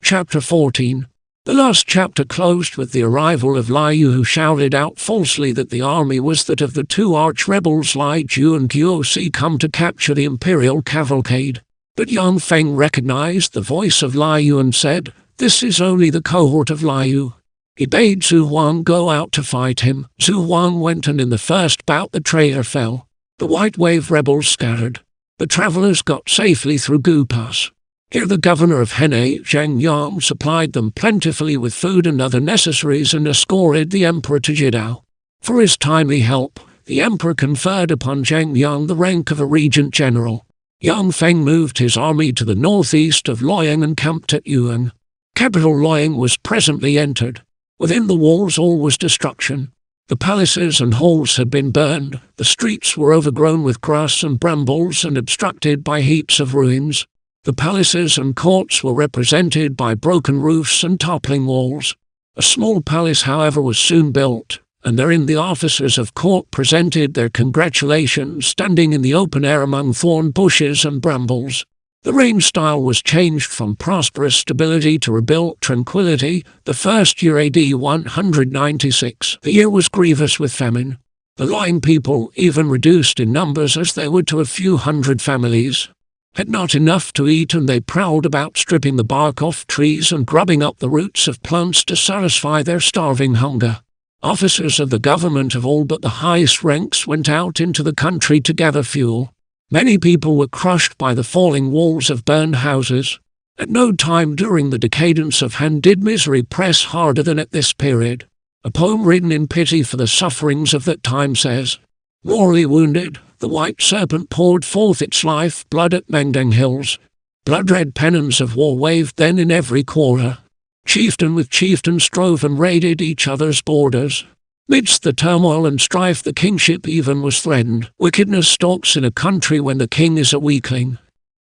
Chapter 14. The last chapter closed with the arrival of Liu, who shouted out falsely that the army was that of the two arch-rebels Li Ju and Guosi come to capture the imperial cavalcade. But Yang Feng recognized the voice of Liu and said, "This is only the cohort of Liu." He bade Zhu Huang go out to fight him. Zhu Huang went, and in the first bout the traitor fell. The White Wave rebels scattered. The travelers got safely through Gu Pass. Here the governor of Henei, Zheng Yang, supplied them plentifully with food and other necessaries and escorted the emperor to Jidao. For his timely help, the emperor conferred upon Zheng Yang the rank of a regent general. Yang Feng moved his army to the northeast of Luoyang and camped at Yuan. Capital Luoyang was presently entered. Within the walls all was destruction. The palaces and halls had been burned, the streets were overgrown with grass and brambles and obstructed by heaps of ruins. The palaces and courts were represented by broken roofs and toppling walls. A small palace, however, was soon built, and therein the officers of court presented their congratulations, standing in the open air among thorn bushes and brambles. The reign style was changed from prosperous stability to rebuilt tranquility. The first year AD 196, the year was grievous with famine. The Luoyang people, even reduced in numbers as they were to a few hundred families, had not enough to eat, and they prowled about stripping the bark off trees and grubbing up the roots of plants to satisfy their starving hunger. Officers of the government of all but the highest ranks went out into the country to gather fuel. Many people were crushed by the falling walls of burned houses. At no time during the decadence of Han did misery press harder than at this period. A poem written in pity for the sufferings of that time says, "Mortally wounded, the white serpent poured forth its life blood at Mengdeng hills. Blood-red pennons of war waved then in every quarter. Chieftain with chieftain strove and raided each other's borders. Midst the turmoil and strife the kingship even was threatened. Wickedness stalks in a country when the king is a weakling.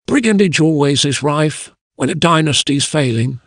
Brigandage always is rife when a dynasty's failing.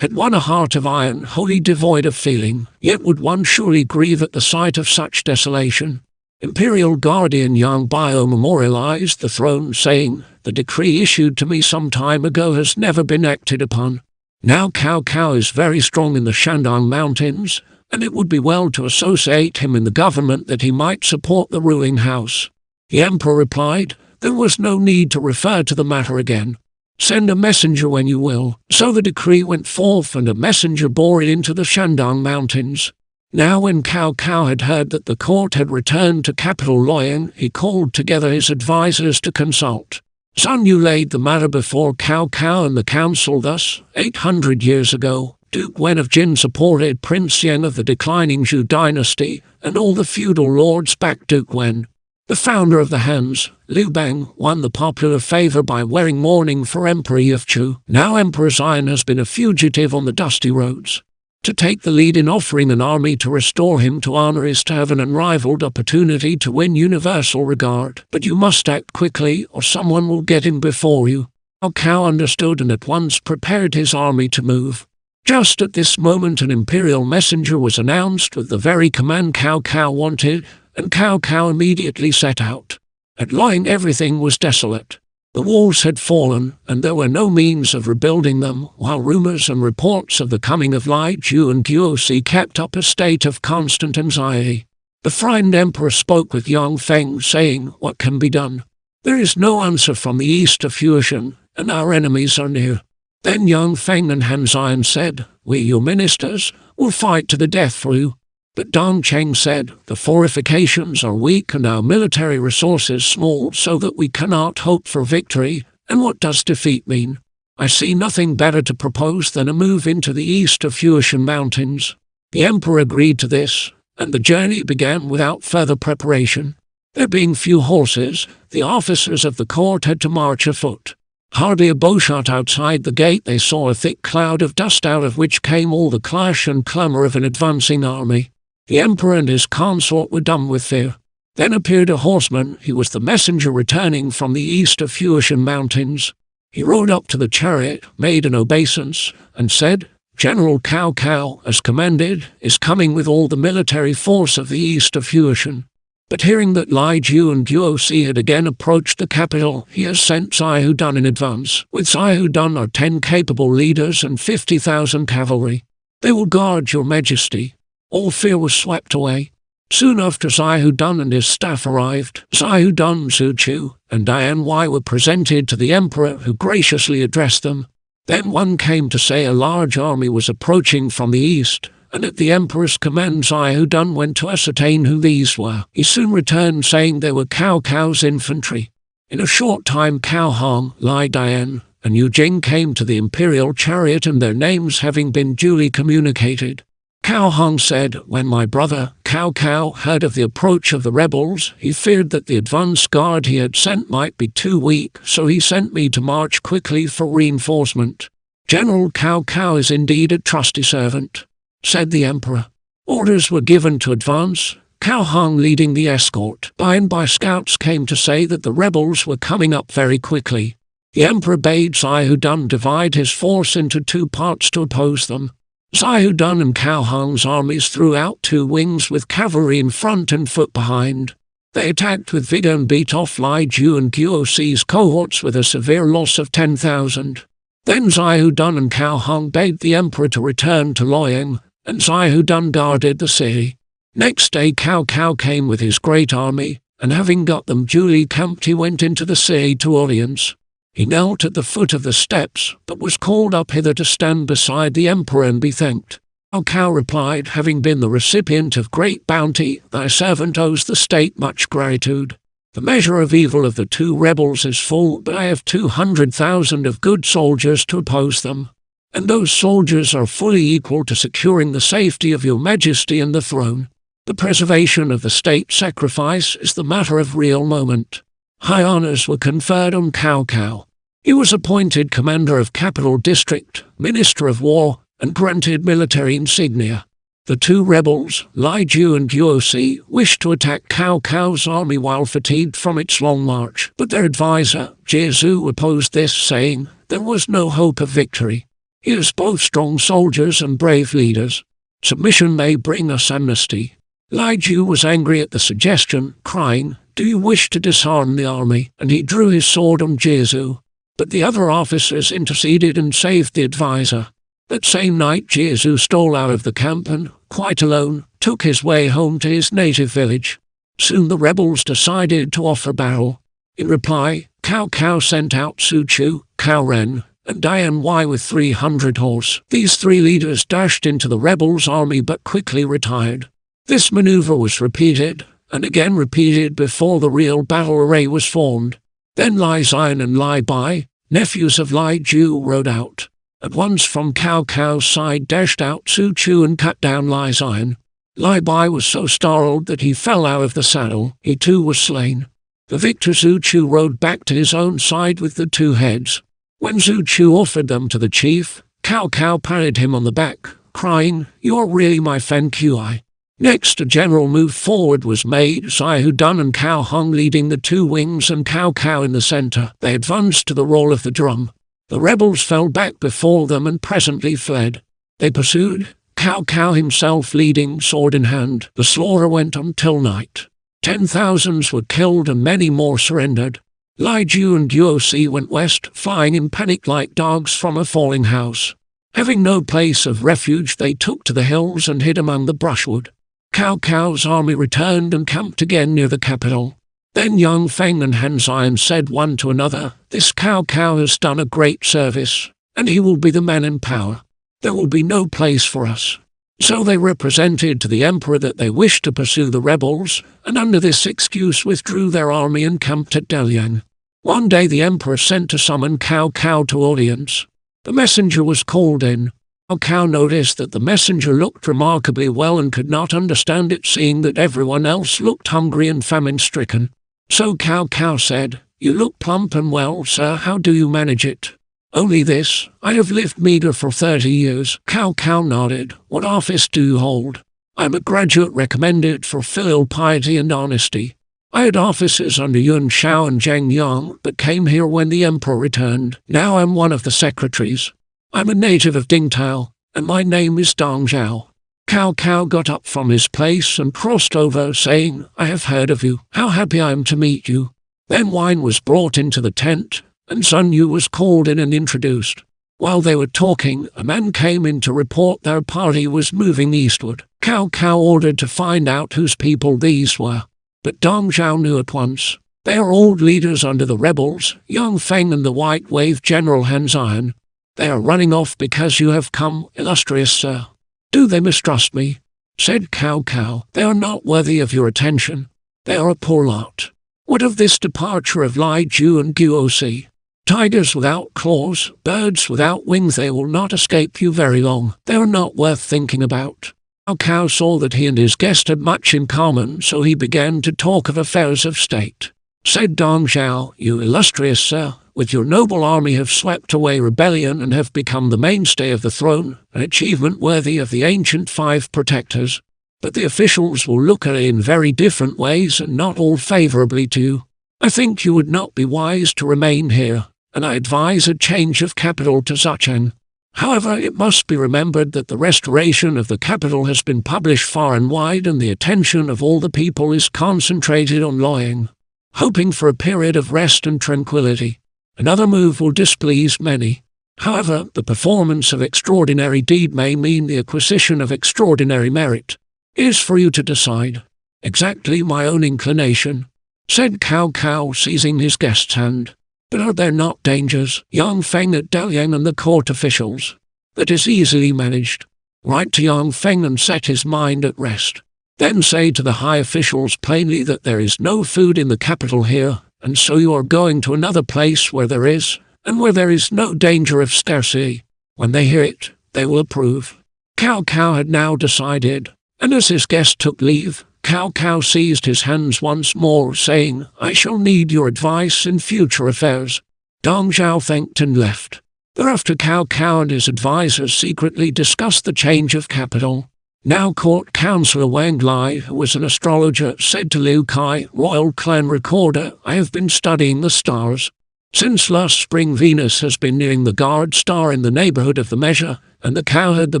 Had one a heart of iron, wholly devoid of feeling, yet would one surely grieve at the sight of such desolation." Imperial guardian Yang Bio memorialized the throne, saying, "The decree issued to me some time ago has never been acted upon. Now Cao Cao is very strong in the Shandong Mountains, and it would be well to associate him in the government that he might support the ruling house." The emperor replied, "There was no need to refer to the matter again. Send a messenger when you will." So the decree went forth, and a messenger bore it into the Shandong Mountains. Now when Cao Cao had heard that the court had returned to capital Luoyang, he called together his advisers to consult. Sun Yu laid the matter before Cao Cao and the council thus: 800 years ago, Duke Wen of Jin supported Prince Yan of the declining Zhou dynasty, and all the feudal lords backed Duke Wen. The founder of the Hans, Liu Bang, won the popular favor by wearing mourning for Emperor Yifchu. Now Emperor Xian has been a fugitive on the dusty roads. To take the lead in offering an army to restore him to honor is to have an unrivaled opportunity to win universal regard. But you must act quickly, or someone will get him before you. Cao Cao understood and at once prepared his army to move. Just at this moment an imperial messenger was announced with the very command Cao Cao wanted, and Cao Cao immediately set out. At Luoyang everything was desolate. The walls had fallen, and there were no means of rebuilding them, while rumors and reports of the coming of Li Ju and Guosi kept up a state of constant anxiety. The frightened emperor spoke with Yang Feng, saying, "What can be done? There is no answer from the east of Fujian, and our enemies are near." Then Yang Feng and Han Xian said, "We, your ministers, will fight to the death for you." But Dong Cheng said, "The fortifications are weak and our military resources small, so that we cannot hope for victory, and what does defeat mean? I see nothing better to propose than a move into the east of Fujian Mountains." The emperor agreed to this, and the journey began without further preparation. There being few horses, the officers of the court had to march afoot. Hardly a bowshot outside the gate they saw a thick cloud of dust, out of which came all the clash and clamour of an advancing army. The emperor and his consort were dumb with fear. Then appeared a horseman. He was the messenger returning from the east of Fujian Mountains. He rode up to the chariot, made an obeisance, and said, "General Cao Cao, as commanded, is coming with all the military force of the east of Fujian." But hearing that Lai Ju and Guo Si had again approached the capital, he has sent Xiahou Dun in advance. With Xiahou Dun are 10 capable leaders and 50,000 cavalry. They will guard your majesty. All fear was swept away. Soon after Xiahou Dun and his staff arrived, Xiahou Dun, Su Chu, and Dian Wei were presented to the emperor, who graciously addressed them. Then one came to say a large army was approaching from the east, and at the emperor's command Xiahou Dun went to ascertain who these were. He soon returned saying they were Cao Cao's infantry. In a short time Cao Hong, Lai Dian, and Yu Jing came to the imperial chariot, and their names having been duly communicated, Cao Hong said, "When my brother, Cao Cao, heard of the approach of the rebels, he feared that the advance guard he had sent might be too weak, so he sent me to march quickly for reinforcement. General Cao Cao is indeed a trusty servant," said the emperor. Orders were given to advance, Cao Hong leading the escort. By and by scouts came to say that the rebels were coming up very quickly. The emperor bade Xiahou Dun divide his force into 2 parts to oppose them. Xiahou Dun and Cao Hong's armies threw out 2 wings with cavalry in front and foot behind. They attacked with vigor and beat off Lai Ju and Guo Si's cohorts with a severe loss of 10,000. Then Xiahou Dun and Cao Hong bade the emperor to return to Luoyang, and Xiahou Dun guarded the city. Next day Cao Cao came with his great army, and having got them duly camped he went into the city to audience. He knelt at the foot of the steps, but was called up hither to stand beside the emperor and be thanked. Cao Cao replied, "Having been the recipient of great bounty, thy servant owes the state much gratitude. The measure of evil of the 2 rebels is full, but I have 200,000 of good soldiers to oppose them. And those soldiers are fully equal to securing the safety of your majesty and the throne. The preservation of the state sacrifice is the matter of real moment." High honors were conferred on Cao Cao. He was appointed commander of Capital District, Minister of War, and granted military insignia. The 2 rebels, Lai Ju and Guo Si, wished to attack Cao Cao's army while fatigued from its long march, but their advisor, Jie Zhu, opposed this, saying there was no hope of victory. He has both strong soldiers and brave leaders. Submission may bring us amnesty. Lai Ju was angry at the suggestion, crying, "Do you wish to disarm the army?" And he drew his sword on Jie Zhu. But the other officers interceded and saved the advisor. That same night Jie Zhu stole out of the camp and, quite alone, took his way home to his native village. Soon the rebels decided to offer battle. In reply, Cao Cao sent out Su Chu, Cao Ren, and Dian Wei with 300 horse. These 3 leaders dashed into the rebels' army but quickly retired. This maneuver was repeated, and again repeated before the real battle array was formed. Then Lai Xian and Lai Bai, nephews of Lai Ju, rode out. At once from Cao Cao's side dashed out Su Chu and cut down Lai Xian. Lai Bai was so startled that he fell out of the saddle. He too was slain. The victor Su Chu rode back to his own side with the 2 heads. When Su Chu offered them to the chief, Cao Cao patted him on the back, crying, "You are really my Fen Qi." Next a general move forward was made, Xiahou Dun and Cao Hong leading the 2 wings and Cao Cao in the center. They advanced to the roll of the drum. The rebels fell back before them and presently fled. They pursued, Cao Cao himself leading, sword in hand. The slaughter went on till night. 10,000s were killed and many more surrendered. Lai Ju and Guo Si went west, flying in panic like dogs from a falling house. Having no place of refuge, they took to the hills and hid among the brushwood. Cao Cao's army returned and camped again near the capital. Then Yang Feng and Han Xian said one to another, "This Cao Cao has done a great service, and he will be the man in power. There will be no place for us." So they represented to the emperor that they wished to pursue the rebels, and under this excuse withdrew their army and camped at Dalian. One day the emperor sent to summon Cao Cao to audience. The messenger was called in. Cao Cao noticed that the messenger looked remarkably well and could not understand it, seeing that everyone else looked hungry and famine-stricken. So Cao Cao said, "You look plump and well, sir. How do you manage it?" "Only this. I have lived meagre for 30 years. Cao Cao nodded. "What office do you hold?" "I am a graduate recommended for filial piety and honesty. I had offices under Yuan Shao and Zhang Yang, but came here when the emperor returned. Now I'm one of the secretaries. I'm a native of Dingtao, and my name is Dong Zhao." Cao Cao got up from his place and crossed over, saying, "I have heard of you. How happy I am to meet you." Then wine was brought into the tent, and Sun Yu was called in and introduced. While they were talking, a man came in to report their party was moving eastward. Cao Cao ordered to find out whose people these were, but Dong Zhao knew at once. They are old leaders under the rebels, Young Feng and the White Wave General Han Zion. They are running off because you have come, illustrious sir. Do they mistrust me? Said Cao Cao. They are not worthy of your attention. They are a poor lot. What of this departure of Lai Ju and Guosi? Tigers without claws, birds without wings, they will not escape you very long. They are not worth thinking about. Cao Cao saw that he and his guest had much in common, so he began to talk of affairs of state. Said Dong Zhao, "You illustrious sir, with your noble army have swept away rebellion and have become the mainstay of the throne, an achievement worthy of the ancient 5 protectors. But the officials will look at it in very different ways and not all favorably to you. I think you would not be wise to remain here, and I advise a change of capital to Zucheng. However, it must be remembered that the restoration of the capital has been published far and wide, and the attention of all the people is concentrated on Luoyang, hoping for a period of rest and tranquility. Another move will displease many. However, the performance of extraordinary deed may mean the acquisition of extraordinary merit. It is for you to decide." "Exactly my own inclination," said Cao Cao, seizing his guest's hand. "But are there not dangers, Yang Feng at Dalian and the court officials?" "That is easily managed. Write to Yang Feng and set his mind at rest. Then say to the high officials plainly that there is no food in the capital here, and so you are going to another place where there is, and where there is no danger of scarcity. When they hear it, they will approve." Cao Cao had now decided, and as his guest took leave, Cao Cao seized his hands once more, saying, "I shall need your advice in future affairs." Dong Zhao thanked and left. Thereafter Cao Cao and his advisers secretly discussed the change of capital. Now Court Councillor Wang Lai, who was an astrologer, said to Liu Kai, Royal Clan Recorder, "I have been studying the stars. Since last spring Venus has been nearing the guard star in the neighborhood of the measure, and the cow heard the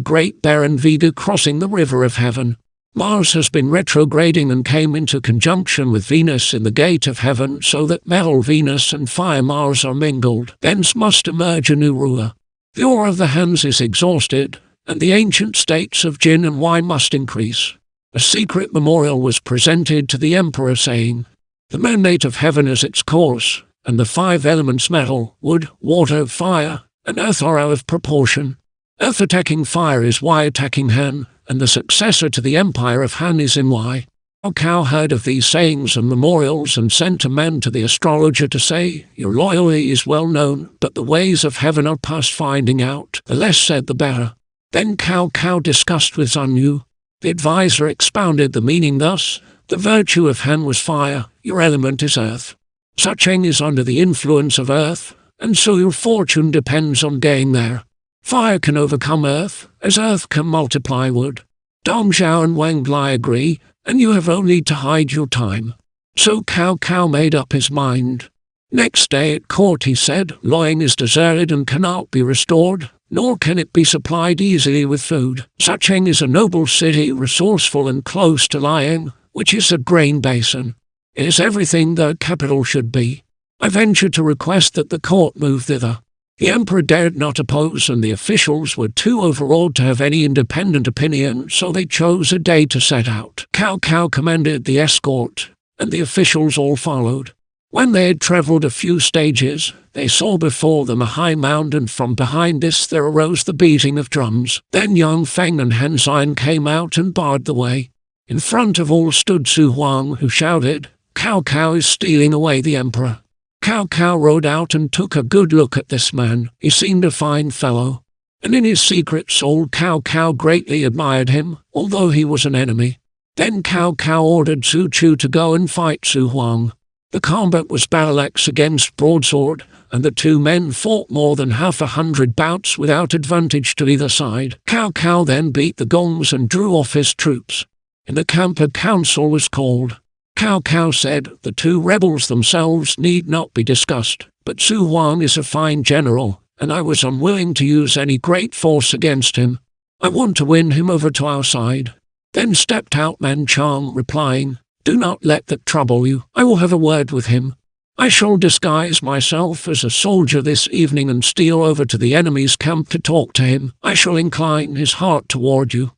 great Baron Vega crossing the river of heaven. Mars has been retrograding and came into conjunction with Venus in the gate of heaven, so that metal Venus and fire Mars are mingled. Thence must emerge a new ruler. The ore of the hands is exhausted, and the ancient states of Jin and wine must increase." A secret memorial was presented to the emperor saying, "The mandate of heaven is its course, and the 5 elements metal, wood, water, fire, and earth are out of proportion. Earth attacking fire is Y attacking Han, and the successor to the empire of Han is in Y." Cao Cao heard of these sayings and memorials and sent a man to the astrologer to say, "Your loyalty is well known, but the ways of heaven are past finding out. The less said the better." Then Cao Cao discussed with Sun Yu. The advisor expounded the meaning thus: "The virtue of Han was fire, your element is earth. Zucheng is under the influence of earth, and so your fortune depends on getting there. Fire can overcome earth, as earth can multiply wood. Dong Zhao and Wang Lai agree, and you have only to hide your time." So Cao Cao made up his mind. Next day at court he said, "Luoyang is deserted and cannot be restored, nor can it be supplied easily with food. Zucheng is a noble city, resourceful and close to Luoyang, which is a grain basin. It is everything the capital should be. I venture to request that the court move thither." The emperor dared not oppose, and the officials were too overawed to have any independent opinion, so they chose a day to set out. Cao Cao commanded the escort, and the officials all followed. When they had travelled a few stages, they saw before them a high mound, and from behind this there arose the beating of drums. Then Yang Feng and Han Zion came out and barred the way. In front of all stood Su Huang, who shouted, "Cao Cao is stealing away the emperor." Cao Cao rode out and took a good look at this man. He seemed a fine fellow, and in his secret soul Cao Cao greatly admired him, although he was an enemy. Then Cao Cao ordered Su Chu to go and fight Su Huang. The combat was battle-axe against broadsword, and the 2 men fought more than 100 bouts without advantage to either side. Cao Cao then beat the gongs and drew off his troops. In the camp a council was called. Cao Cao said, "The 2 rebels themselves need not be discussed, but Su Huang is a fine general, and I was unwilling to use any great force against him. I want to win him over to our side." Then stepped out Man Chong, replying, "Do not let that trouble you. I will have a word with him. I shall disguise myself as a soldier this evening and steal over to the enemy's camp to talk to him. I shall incline his heart toward you."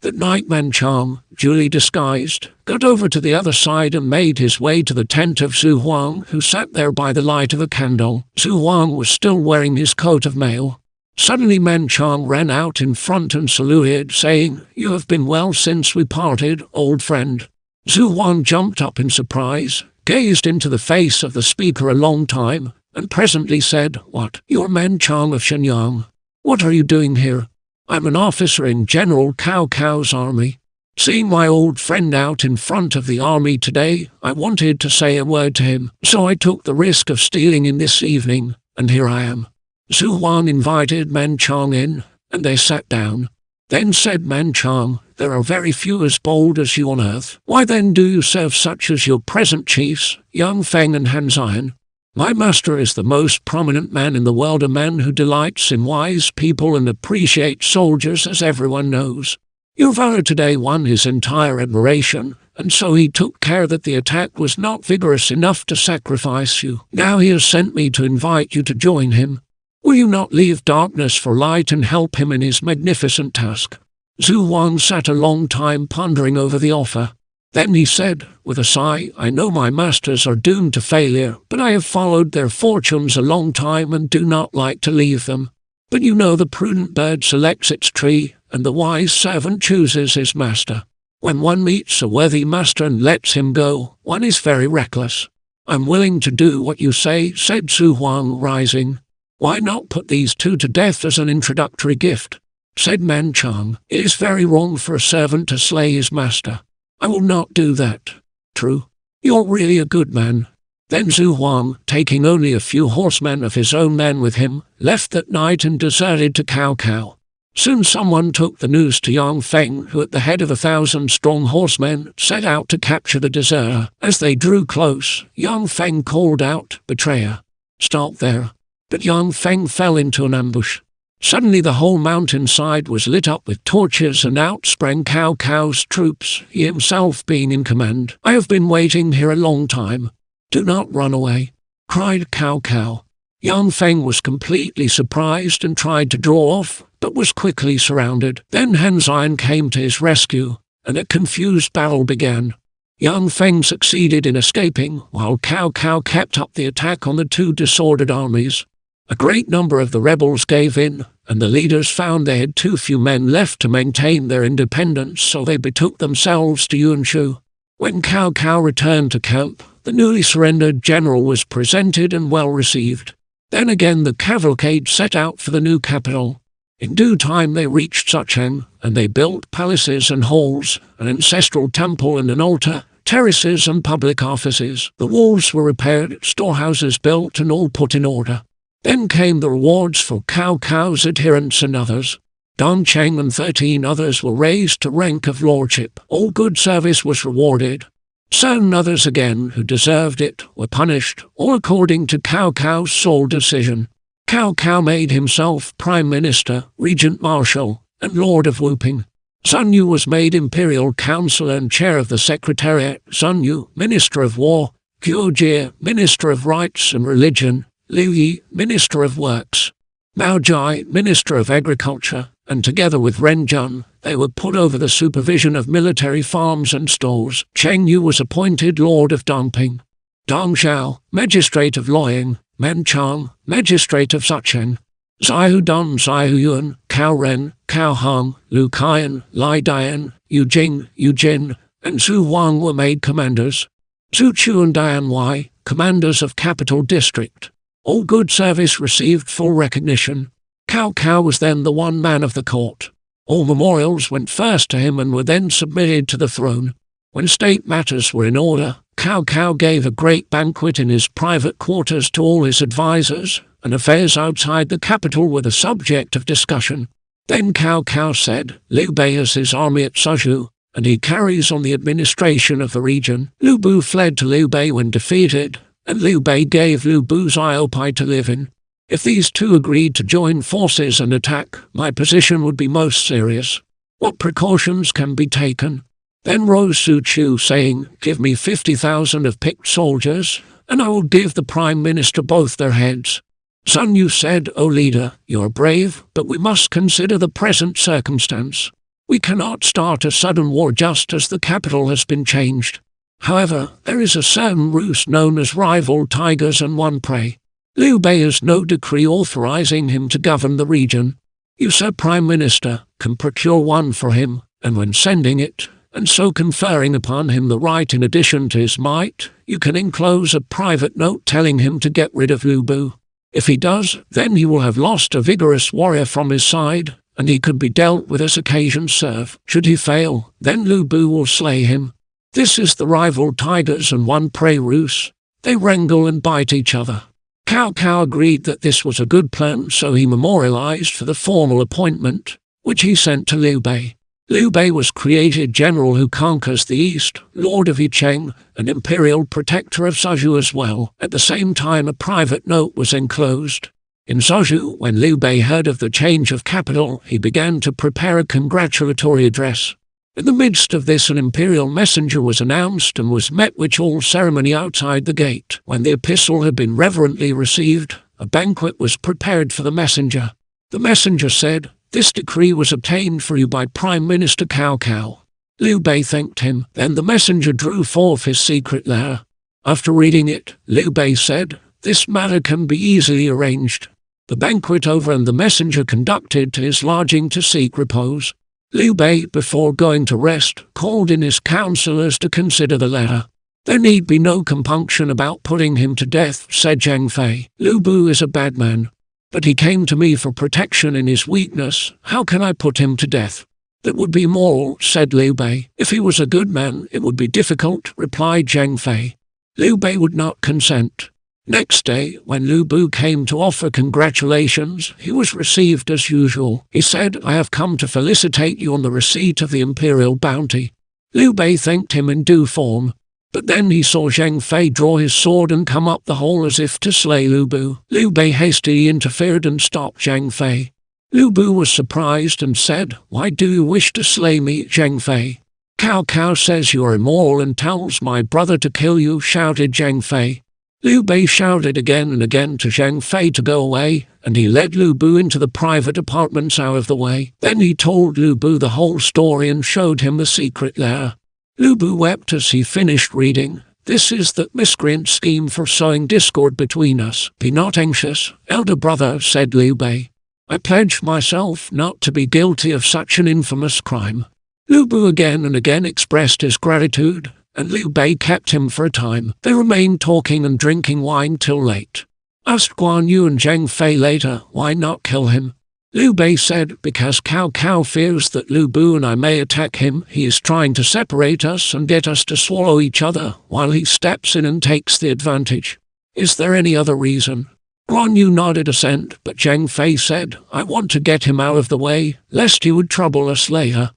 That night Man Chong, duly disguised, got over to the other side and made his way to the tent of Zhu Huang, who sat there by the light of a candle. Zhu Huang was still wearing his coat of mail. Suddenly Man Chong ran out in front and saluted, saying, "You have been well since we parted, old friend." Zhu Huang jumped up in surprise, gazed into the face of the speaker a long time, and presently said, "What, you're Man Chong of Shenyang? What are you doing here?" "I'm an officer in General Cao Cao's army. Seeing my old friend out in front of the army today, I wanted to say a word to him, so I took the risk of stealing in this evening, and here I am." Zhu Huang invited Man Chong in, and they sat down. Then said Man Chong, "There are very few as bold as you on earth. Why then do you serve such as your present chiefs, Yang Feng and Han Zian? My master is the most prominent man in the world, a man who delights in wise people and appreciates soldiers, as everyone knows. Your valor today won his entire admiration, and so he took care that the attack was not vigorous enough to sacrifice you. Now he has sent me to invite you to join him. Will you not leave darkness for light and help him in his magnificent task?" Zhu Huang sat a long time pondering over the offer. Then he said, with a sigh, "I know my masters are doomed to failure, but I have followed their fortunes a long time and do not like to leave them. But you know the prudent bird selects its tree, and the wise servant chooses his master. When one meets a worthy master and lets him go, one is very reckless. I'm willing to do what you say," said Zhu Huang, rising. "Why not put these two to death as an introductory gift?" said Man Chong. "It is very wrong for a servant to slay his master. I will not do that." "True. You're really a good man." Then Zhu Huang, taking only a few horsemen of his own men with him, left that night and deserted to Cao Cao. Soon someone took the news to Yang Feng, who at the head of 1,000 strong horsemen set out to capture the deserter. As they drew close, Yang Feng called out, "Betrayer, stop there." But Yang Feng fell into an ambush. Suddenly the whole mountainside was lit up with torches, and out sprang Cao Cao's troops, he himself being in command. "I have been waiting here a long time. Do not run away," cried Cao Cao. Yang Feng was completely surprised and tried to draw off, but was quickly surrounded. Then Han Zian came to his rescue, and a confused battle began. Yang Feng succeeded in escaping, while Cao Cao kept up the attack on the two disordered armies. A great number of the rebels gave in, and the leaders found they had too few men left to maintain their independence, so they betook themselves to Yuanshu. When Cao Cao returned to camp, the newly surrendered general was presented and well received. Then again the cavalcade set out for the new capital. In due time they reached Sucheng, and they built palaces and halls, an ancestral temple and an altar, terraces and public offices. The walls were repaired, storehouses built, and all put in order. Then came the rewards for Cao Cao's adherents and others. Dong Cheng and 13 others were raised to rank of lordship. All good service was rewarded. Certain others again, who deserved it, were punished, all according to Cao Cao's sole decision. Cao Cao made himself Prime Minister, Regent Marshal, and Lord of Whooping. Sun Yu was made Imperial Councillor and Chair of the Secretariat. Sun Yu, Minister of War. Guo Jie, Minister of Rights and Religion. Liu Yi, Minister of Works. Mao Jai, Minister of Agriculture, and together with Ren Jun, they were put over the supervision of military farms and stores. Cheng Yu was appointed Lord of Dongping. Dong Xiao, Magistrate of Luoyang. Men Chang, Magistrate of Sucheng. Zaihu Dun, Zaihu Yuan, Cao Ren, Cao Hong, Lu Kaiyan, Lai Dian, Yu Jing, Yu Jin, and Zhu Huang were made commanders. Zhu Chu and Dian Wei, commanders of Capital District. All good service received full recognition. Cao Cao was then the one man of the court. All memorials went first to him and were then submitted to the throne. When state matters were in order, Cao Cao gave a great banquet in his private quarters to all his advisers, and affairs outside the capital were the subject of discussion. Then Cao Cao said, "Liu Bei has his army at Suzhou, and he carries on the administration of the region." Liu Bu fled to Liu Bei when defeated, and Liu Bei gave Liu Bu Xiaopai to live in. If these two agreed to join forces and attack, my position would be most serious. What precautions can be taken? Then rose Su Chu, saying, "Give me 50,000 of picked soldiers, and I will give the Prime Minister both their heads." Sun Yu said, "O leader, you are brave, but we must consider the present circumstance. We cannot start a sudden war just as the capital has been changed. However, there is a certain ruse known as rival tigers and one prey. Liu Bei has no decree authorizing him to govern the region. You, Sir Prime Minister, can procure one for him, and when sending it, and so conferring upon him the right in addition to his might, you can enclose a private note telling him to get rid of Lu Bu. If he does, then he will have lost a vigorous warrior from his side, and he could be dealt with as occasion serve. Should he fail, then Lu Bu will slay him. This is the rival tigers and one prey ruse. They wrangle and bite each other." Cao Cao agreed that this was a good plan, so he memorialized for the formal appointment, which he sent to Liu Bei. Liu Bei was created general who conquers the east, lord of Yicheng, and imperial protector of Suzhou as well. At the same time, a private note was enclosed. In Suzhou, when Liu Bei heard of the change of capital, he began to prepare a congratulatory address. In the midst of this, an imperial messenger was announced and was met with all ceremony outside the gate. When the epistle had been reverently received, a banquet was prepared for the messenger. The messenger said, "This decree was obtained for you by Prime Minister Cao Cao." Liu Bei thanked him. Then the messenger drew forth his secret letter. After reading it, Liu Bei said, "This matter can be easily arranged." The banquet over and the messenger conducted to his lodging to seek repose. Liu Bei, before going to rest, called in his counselors to consider the letter. "There need be no compunction about putting him to death," said Zhang Fei. "Lu Bu is a bad man, but he came to me for protection in his weakness. How can I put him to death?" "That would be immoral," said Liu Bei. "If he was a good man, it would be difficult," replied Zhang Fei. Liu Bei would not consent. Next day, when Lu Bu came to offer congratulations, he was received as usual. He said, "I have come to felicitate you on the receipt of the imperial bounty." Liu Bei thanked him in due form, but then he saw Zhang Fei draw his sword and come up the hall as if to slay Lu Bu. Liu Bei hastily interfered and stopped Zhang Fei. Lu Bu was surprised and said, "Why do you wish to slay me, Zhang Fei?" "Cao Cao says you are immoral and tells my brother to kill you," shouted Zhang Fei. Liu Bei shouted again and again to Zhang Fei to go away, and he led Lu Bu into the private apartments out of the way. Then he told Lu Bu the whole story and showed him the secret letter. Lu Bu wept as he finished reading. "This is the miscreant scheme for sowing discord between us. Be not anxious, elder brother," said Liu Bei. "I pledge myself not to be guilty of such an infamous crime." Lu Bu again and again expressed his gratitude, and Liu Bei kept him for a time. They remained talking and drinking wine till late. Asked Guan Yu and Zhang Fei later, "Why not kill him?" Liu Bei said, "Because Cao Cao fears that Lu Bu and I may attack him. He is trying to separate us and get us to swallow each other, while he steps in and takes the advantage. Is there any other reason?" Guan Yu nodded assent, but Zhang Fei said, "I want to get him out of the way, lest he would trouble us later."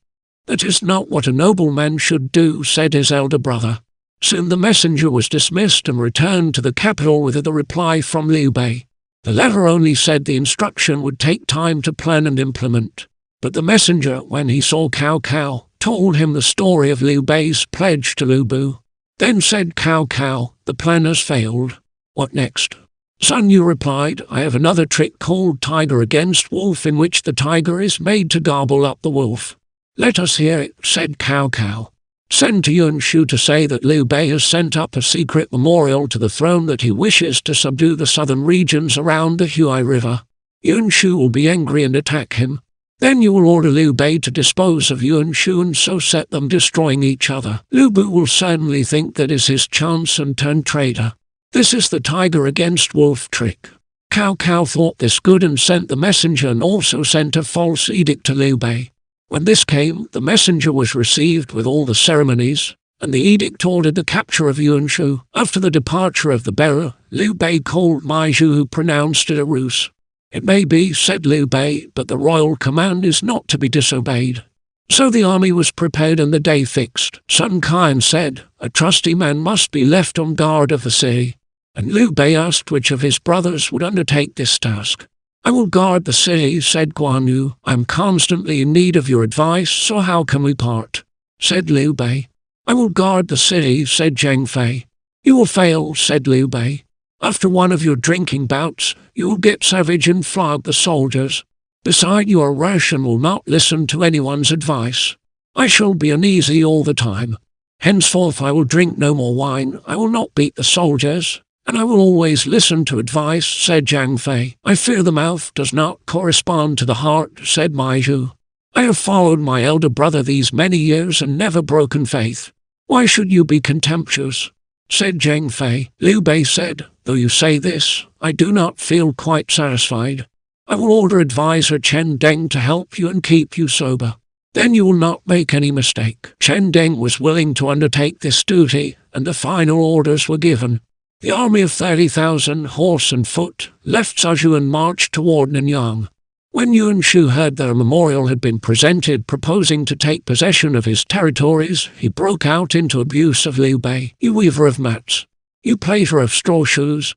"That is not what a nobleman should do," said his elder brother. Soon the messenger was dismissed and returned to the capital with the reply from Liu Bei. The letter only said the instruction would take time to plan and implement. But the messenger, when he saw Cao Cao, told him the story of Liu Bei's pledge to Lu Bu. Then said Cao Cao, "The plan has failed. What next?" Sun Yu replied, "I have another trick called Tiger Against Wolf, in which the tiger is made to gobble up the wolf." "Let us hear it," said Cao Cao. "Send to Yuan Shu to say that Liu Bei has sent up a secret memorial to the throne that he wishes to subdue the southern regions around the Huai River. Yuan Shu will be angry and attack him. Then you will order Liu Bei to dispose of Yuan Shu and so set them destroying each other. Lu Bu will certainly think that is his chance and turn traitor. This is the tiger against wolf trick." Cao Cao thought this good and sent the messenger and also sent a false edict to Liu Bei. When this came, the messenger was received with all the ceremonies, and the edict ordered the capture of Yuan Shu. After the departure of the bearer, Liu Bei called Mai Zhu, who pronounced it a ruse. "It may be," said Liu Bei, "but the royal command is not to be disobeyed." So the army was prepared and the day fixed. Sun Quan said, "A trusty man must be left on guard of the city. And Liu Bei asked which of his brothers would undertake this task. "I will guard the city," said Guan Yu. "I am constantly in need of your advice, so how can we part?" said Liu Bei. "I will guard the city," said Zhang Fei. "You will fail," said Liu Bei. "After one of your drinking bouts, you will get savage and flog the soldiers. Besides, you are rash and will not listen to anyone's advice. I shall be uneasy all the time. Henceforth I will drink no more wine, I will not beat the soldiers, and I will always listen to advice," said Zhang Fei. "I fear the mouth does not correspond to the heart," said Mai Zhu. "I have followed my elder brother these many years and never broken faith. Why should you be contemptuous?" said Zhang Fei. Liu Bei said, "Though you say this, I do not feel quite satisfied. I will order advisor Chen Deng to help you and keep you sober. Then you will not make any mistake." Chen Deng was willing to undertake this duty, and the final orders were given. The army of 30,000 horse and foot left Suzhou and marched toward Nanyang. When Yuan Shu heard that a memorial had been presented proposing to take possession of his territories, he broke out into abuse of Liu Bei. "You weaver of mats! You plater of straw shoes!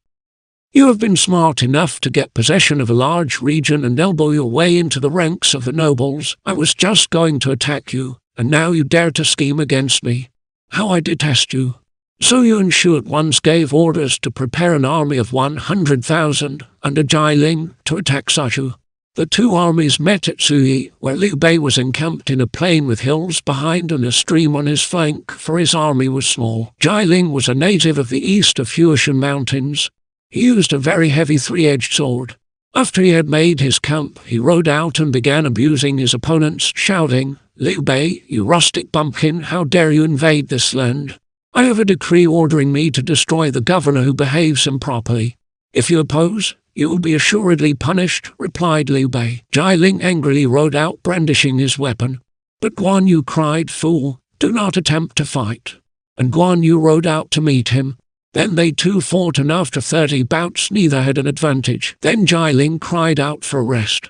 You have been smart enough to get possession of a large region and elbow your way into the ranks of the nobles. I was just going to attack you, and now you dare to scheme against me. How I detest you!" So Yuan Shu at once gave orders to prepare an army of 100,000 under Jai Ling to attack Suzhou. The two armies met at Suyi, where Liu Bei was encamped in a plain with hills behind and a stream on his flank, for his army was small. Jai Ling was a native of the east of Huashan Mountains. He used a very heavy three-edged sword. After he had made his camp, he rode out and began abusing his opponents, shouting, "Liu Bei, you rustic bumpkin, how dare you invade this land? I have a decree ordering me to destroy the governor who behaves improperly. If you oppose, you will be assuredly punished," replied Liu Bei. Jai Ling angrily rode out brandishing his weapon. But Guan Yu cried, "Fool, do not attempt to fight." And Guan Yu rode out to meet him. Then they two fought, and after 30 bouts neither had an advantage. Then Jai Ling cried out for a rest.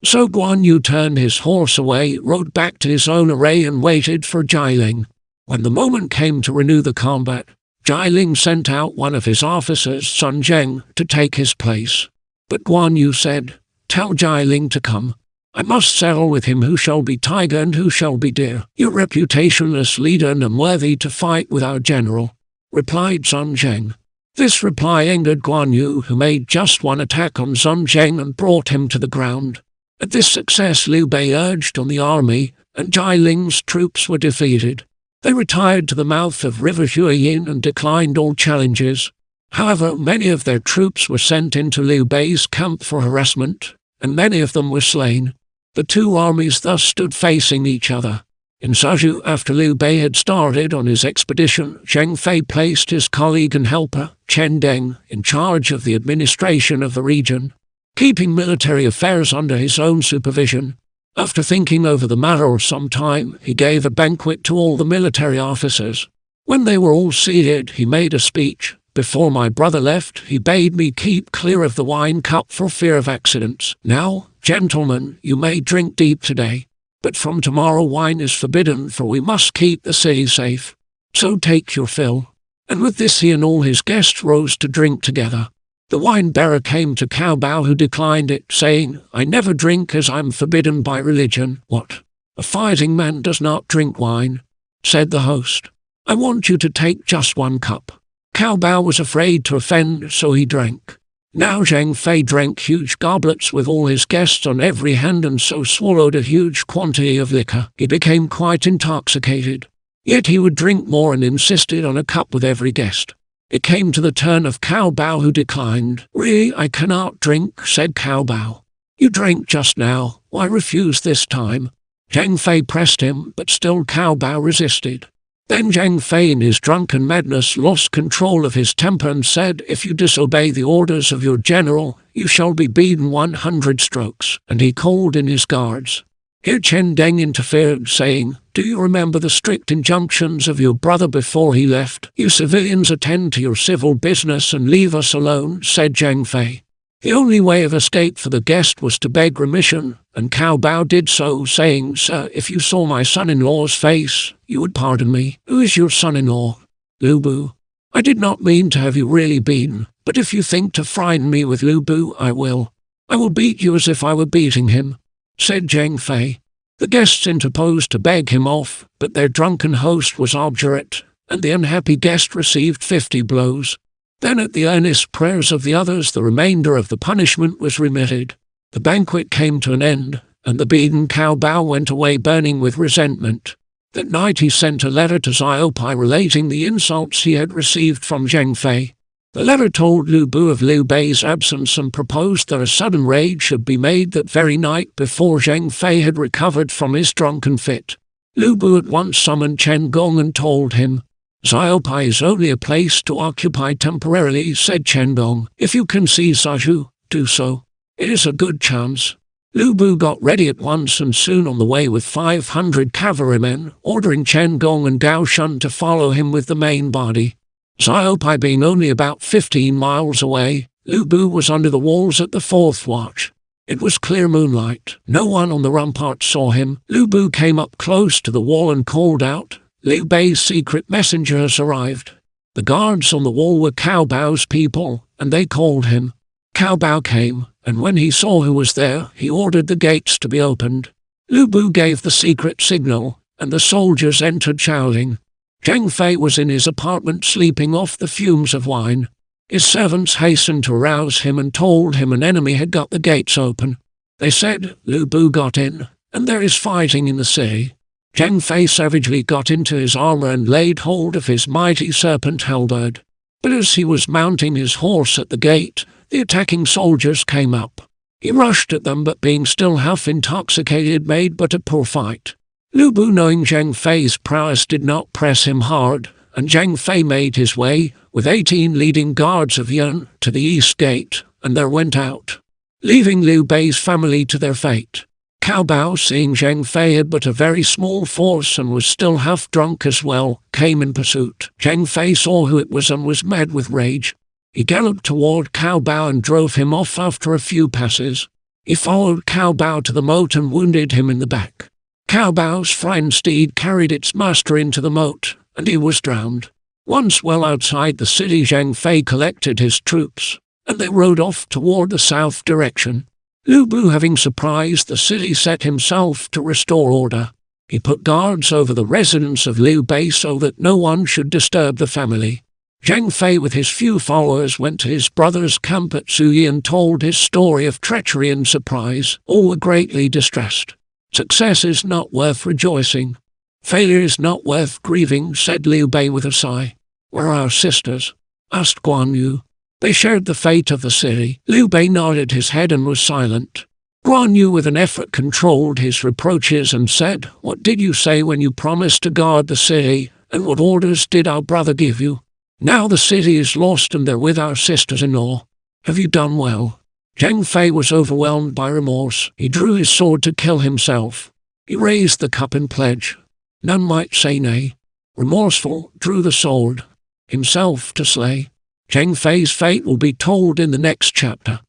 So Guan Yu turned his horse away, rode back to his own array and waited for Jai Ling. When the moment came to renew the combat, Jai Ling sent out one of his officers, Sun Zheng, to take his place. But Guan Yu said, "Tell Jai Ling to come. I must settle with him who shall be tiger and who shall be deer. Your reputationless leader and unworthy to fight with our general," replied Sun Zheng. This reply angered Guan Yu, who made just one attack on Sun Zheng and brought him to the ground. At this success Liu Bei urged on the army, and Jai Ling's troops were defeated. They retired to the mouth of River Huayin and declined all challenges. However, many of their troops were sent into Liu Bei's camp for harassment, and many of them were slain. The two armies thus stood facing each other. In Suzhou, after Liu Bei had started on his expedition, Zhang Fei placed his colleague and helper, Chen Deng, in charge of the administration of the region, keeping military affairs under his own supervision. After thinking over the matter for some time, he gave a banquet to all the military officers. When they were all seated, he made a speech. "Before my brother left, he bade me keep clear of the wine cup for fear of accidents. Now, gentlemen, you may drink deep today, but from tomorrow wine is forbidden, for we must keep the city safe. So take your fill." And with this he and all his guests rose to drink together. The wine-bearer came to Cao Bao, who declined it, saying, "I never drink as I am forbidden by religion." "What? A fighting man does not drink wine?" said the host. "I want you to take just one cup." Cao Bao was afraid to offend, so he drank. Now Zhang Fei drank huge goblets with all his guests on every hand and so swallowed a huge quantity of liquor. He became quite intoxicated. Yet he would drink more and insisted on a cup with every guest. It came to the turn of Cao Bao, who declined. "Really, I cannot drink," said Cao Bao. "You drank just now, why refuse this time?" Zhang Fei pressed him, but still Cao Bao resisted. Then Zhang Fei in his drunken madness lost control of his temper and said, "If you disobey the orders of your general, you shall be beaten 100 strokes." And he called in his guards. Here Chen Deng interfered, saying, "Do you remember the strict injunctions of your brother before he left? You civilians attend to your civil business and leave us alone," said Zhang Fei. The only way of escape for the guest was to beg remission, and Cao Bao did so, saying, "Sir, if you saw my son-in-law's face, you would pardon me." "Who is your son-in-law?" "Lu Bu." I did not mean to have you really beaten, but if you think to frighten me with Lu Bu, I will. I will beat you as if I were beating him," said Zhang Fei. The guests interposed to beg him off, but their drunken host was obdurate, and the unhappy guest received 50 blows. Then at the earnest prayers of the others the remainder of the punishment was remitted. The banquet came to an end, and the beaten Cao Bao went away burning with resentment. That night he sent a letter to Xiaopai relating the insults he had received from Zhang Fei. The letter told Lu Bu of Liu Bei's absence and proposed that a sudden raid should be made that very night before Zhang Fei had recovered from his drunken fit. Lu Bu at once summoned Chen Gong and told him, "Xiaopai is only a place to occupy temporarily," said Chen Gong. "If you can see Zaju, do so. It is a good chance." Lu Bu got ready at once and soon on the way with 500 cavalrymen, ordering Chen Gong and Gao Shun to follow him with the main body. Xiaopai being only about 15 miles away, Lu Bu was under the walls at the 4th watch. It was clear moonlight. No one on the rampart saw him. Lu Bu came up close to the wall and called out, "Liu Bei's secret messenger has arrived." The guards on the wall were Cao Bao's people, and they called him. Cao Bao came, and when he saw who was there, he ordered the gates to be opened. Lu Bu gave the secret signal, and the soldiers entered shouting. Zhang Fei was in his apartment sleeping off the fumes of wine. His servants hastened to arouse him and told him an enemy had got the gates open. They said, "Lu Bu got in, and there is fighting in the city." Zhang Fei savagely got into his armor and laid hold of his mighty serpent halberd. But as he was mounting his horse at the gate, the attacking soldiers came up. He rushed at them, but being still half intoxicated made but a poor fight. Lu Bu, knowing Zhang Fei's prowess, did not press him hard, and Zhang Fei made his way, with 18 leading guards of Yun, to the east gate, and there went out, leaving Liu Bei's family to their fate. Cao Bao, seeing Zhang Fei had but a very small force and was still half drunk as well, came in pursuit. Zhang Fei saw who it was and was mad with rage. He galloped toward Cao Bao and drove him off after a few passes. He followed Cao Bao to the moat and wounded him in the back. Cao Bao's frightened steed carried its master into the moat, and he was drowned. Once well outside the city, Zhang Fei collected his troops, and they rode off toward the south direction. Lu Bu, having surprised the city, set himself to restore order. He put guards over the residence of Liu Bei so that no one should disturb the family. Zhang Fei with his few followers went to his brother's camp at Suyi and told his story of treachery and surprise. All were greatly distressed. "Success is not worth rejoicing. Failure is not worth grieving," said Liu Bei with a sigh. "Where are our sisters?" asked Guan Yu. "They shared the fate of the city." Liu Bei nodded his head and was silent. Guan Yu with an effort controlled his reproaches and said, "What did you say when you promised to guard the city, and what orders did our brother give you? Now the city is lost and they're with our sisters-in-law. Have you done well?" Zhang Fei was overwhelmed by remorse. He drew his sword to kill himself. He raised the cup in pledge. None might say nay. Remorseful, drew the sword, himself to slay. Zhang Fei's fate will be told in the next chapter.